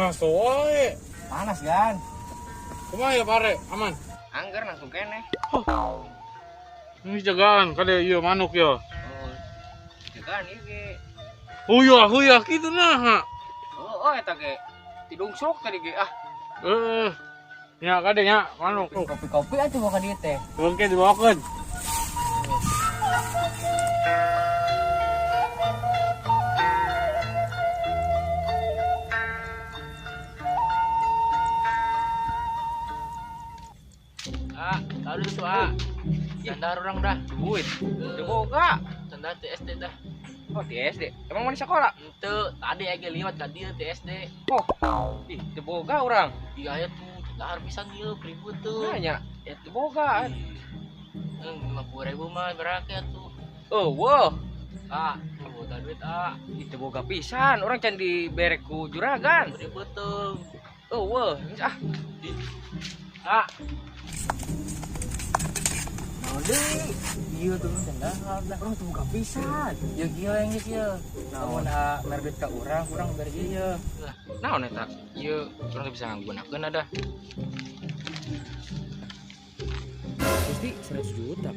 panas soe. Panas kan? Kumaha ya pare? Aman. Angger langsung kene. Ini jagaan kade ieu manuk ya. Oh. Jagaan ieu ge. Huyah kitu nah. Oh eta ge. Tidung sok tadi ge ah. Nya kade nya manuk. Kopi-kopi atuh bukan dieu teh. Oke dibawakeun. Tahu tuh sandar orang dah. Duit. Teu boga. Sandar teh SD dah. Oh, di SD. Emang mana sekolah? Teu, tadi aja liwat ka dieu teh SD. Oh. Ih, teu boga urang. Iya aya tuh, sandar pisan ieu ribut tuh. Nanya, ya teu boga. 50.000 mah berake tuh. Oh, wow. Boga duit Ih, teu boga pisan. Orang can diberek ku juragan. Ribut tuh. Oh, wow. Deh, iya tuh sandal dah orang tuh buka pisan. Ya gila yang geus ieu. Naon merdek ka urang bari ieu. Naon eta? Ieu urang teh bisa nggunakeun ada. Pasti 100 juta.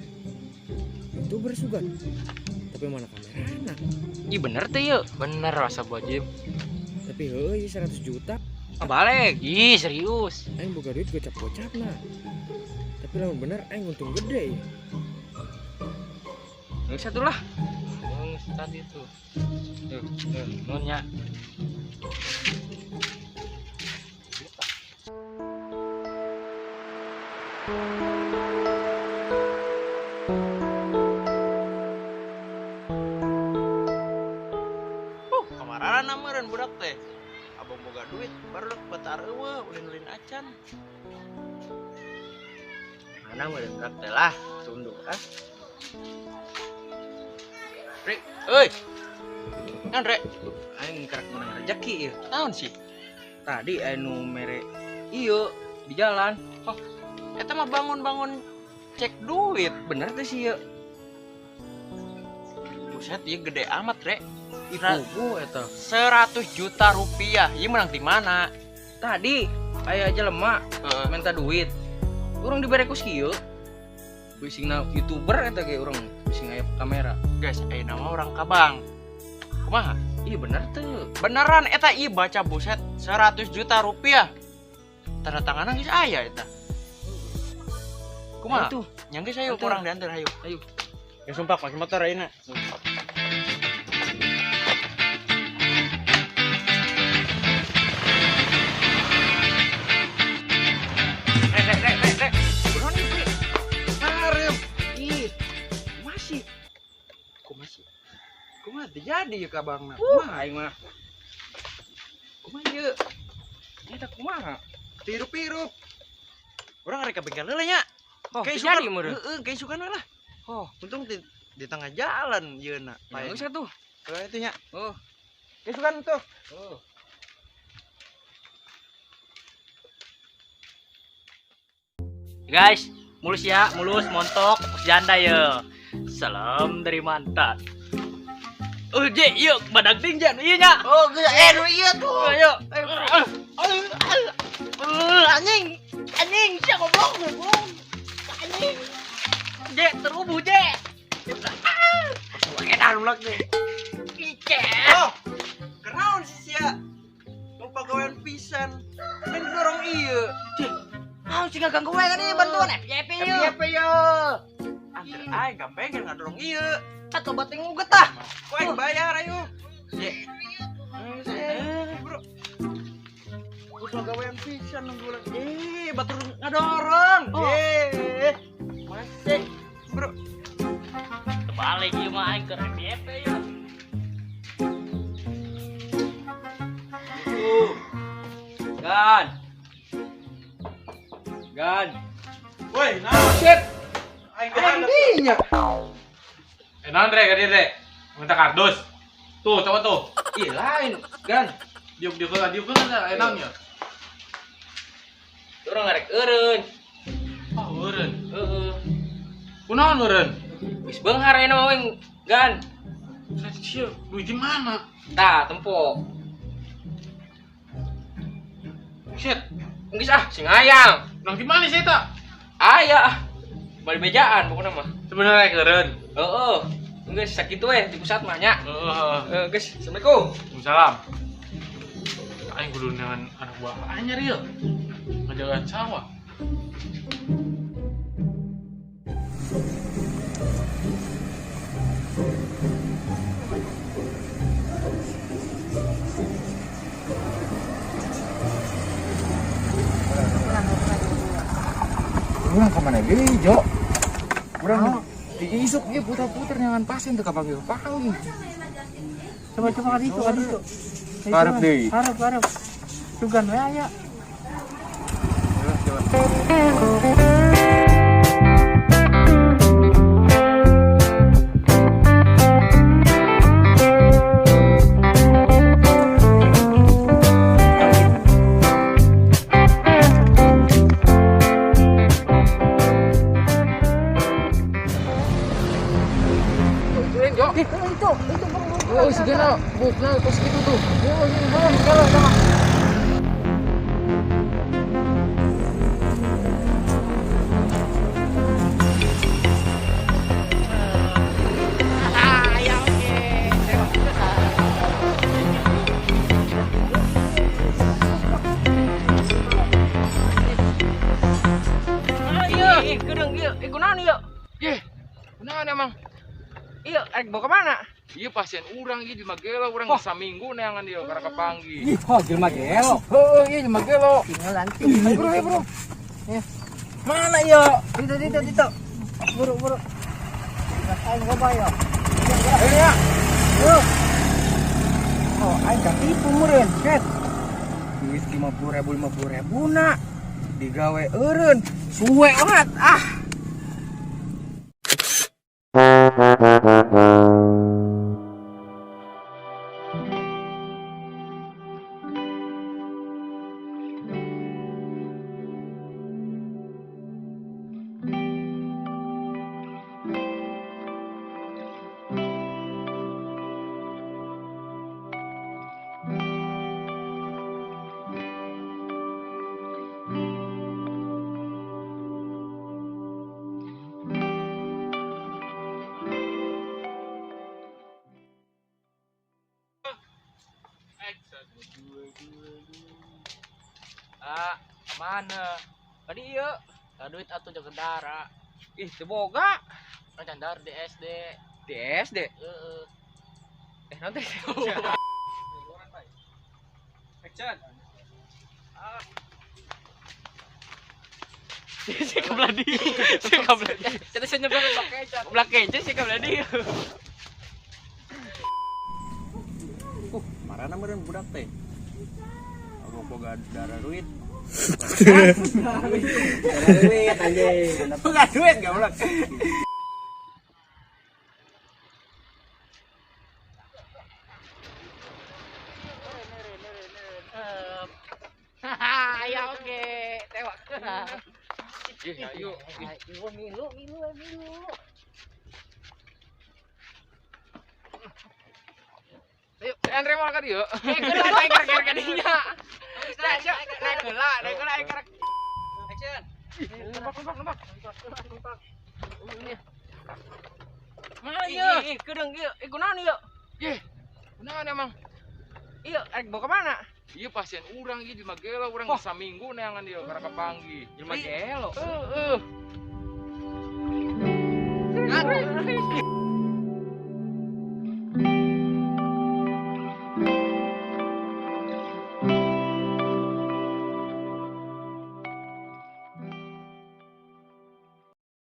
Itu bersugan. Tapi mana kamerana? Ih bener teh ieu. Bener rasa wajib. Tapi heuh 100 juta. Balik. Ih serius. Aing boga duit gocap-gocapna. Tapi lamun bener aing untung gede. Yang satu lah. Yang tadi tuh. Nunnya. Kamararan amaran budak teh. Abang boga duit baru betar eueuh ulin-ulin acan. Mana mah budak teh lah, tunduk Rek, euy. Kan Rek, aing kerek menang rezeki ieu. Naon sih? Tadi anu mere ieu di jalan. Oh, eta mah bangun-bangun cek duit. Bener teh sih ieu. Buset, ieu gede amat, Rek. Ibu eta 100 juta rupiah. Ieu menang di mana? Tadi aya jelema minta duit. Urang dibere ku kieu. Bisingna YouTuber eta ge urang bising aya kamera. Guys, aya nama orang Kabang. Kumaha? Iya bener tuh. Beneran eta ieu baca buset 100 juta rupiah. Tanda tanganna geus aya eta. Kumaha? Itu nyangge saya kurang diantar ayo. Ayo. Ya sumpah pakai motor ayeuna. Kumaha teh jadi ieu ka abangna? Kumaha aing mah? Kumaha ieu? Eta kumaha? Tirup-tirup. Urang arek ka bengkel heula nya. Oh, kayak jadi sukan, meureun. kayak sukan lah. Oh, Untung di tengah jalan yeuna. yang geus atuh. Itu nya. Oh, Kayak sukan tuh. oh. Guys, mulus ya, mulus montok janda ya. Salam dari mantan. Oh, Je, yuk badak tingjan iya nya. Oh, iya tuh. Ayo. Anjing, siapa goblok. Anjing. Je, terubuh Je. Edan ulak deh. Ice. Oh, kenaon sih sia? Mau pagawean pisan. Men dorong ieu. Ah, sing ganggu wae kan ieu bantuan FYP ieu. FYP yo. Anjir aing gampang ngadorong ieu. Atuh bating uget tah. Koe bayar ayo. Je. Bro. Udah gawean pisan nunggu lagi. Batur ngadorong. Masih, bro. Balik ieu mah aing ke FYP ya. Gan. Woi, nah, shit. Aing dinya. Naon Rek, ka Rek? Minta kardus. Tuh, coba tuh. Ih, lain, Gan. Diuk ada enamnya. Urang ngarek eureun. Ah, eureun. Heeh. Kunaon eureun? Wis beunghar ayeuna mah weng, Gan. Sieu, duit di mana? Tah, tempo. Shit, Geus sing hayang. nang di mana sih tak? Aya. Bali bejaan pokona mah. Sebenarnya keren. Heeh. Geus sakitu we di pusat mah nya. Geus, Assalamualaikum. Waalaikumsalam. Aing kudu dengan anak buah anyar ieu. Ngajagaan sawah. Urang kemana deui, Jo? Urang diisuk ieu putar-putar nyangan pasien teu kapanggil-panggil. Coba ka ditu, ka ditu. Harap deui. Harap. Sugan we aya. Oh, segala bukna kos gitu tuh. Oh, ini belum segala sama. Ih, gedeng ieu. Kunaon ieu? Kunaon emang? Ieu rek bawa ke mana? Iya pasien urang ieu di Magelo, urang saminggu neangan dia karena kepanggih. Ih, oh jelema gelo. Heuh, iya di Magelo. Tinggal nanti. Bro. Mana ya? Dito. Buru. Ayo coba ya. Ayo ya. Oh, ayo gak tipu meureun, Ket. Duit 50.000 na. Digawe eureun. Suwe banget. Mana? Tadi ieu. Duit atuh jeung kendara. Ih, teu boga. Candar di SD. Di SD. Heeh. Nanti. Action. Si kabladi. Kita senyum belak keja si kabladi. Marana meureun budak teh. Boga darah duit. Duit anjing. Bukan duit gak boleh. Ya oke, tewak. Ayo. Milu. Ayo, Andre mau ka dieu. Gara-gara kadinya. Naik heula. Action. Numpak. Mana ieu? Ih, kedeng ieu. Kunaon ieu? Kunaon emang? Ieu rek bawa ke mana? Iya pasien urang ieu di Magelo, urang saminggu neangan dia karena kepanggih. Jelema gelo. Heeh. Aduh.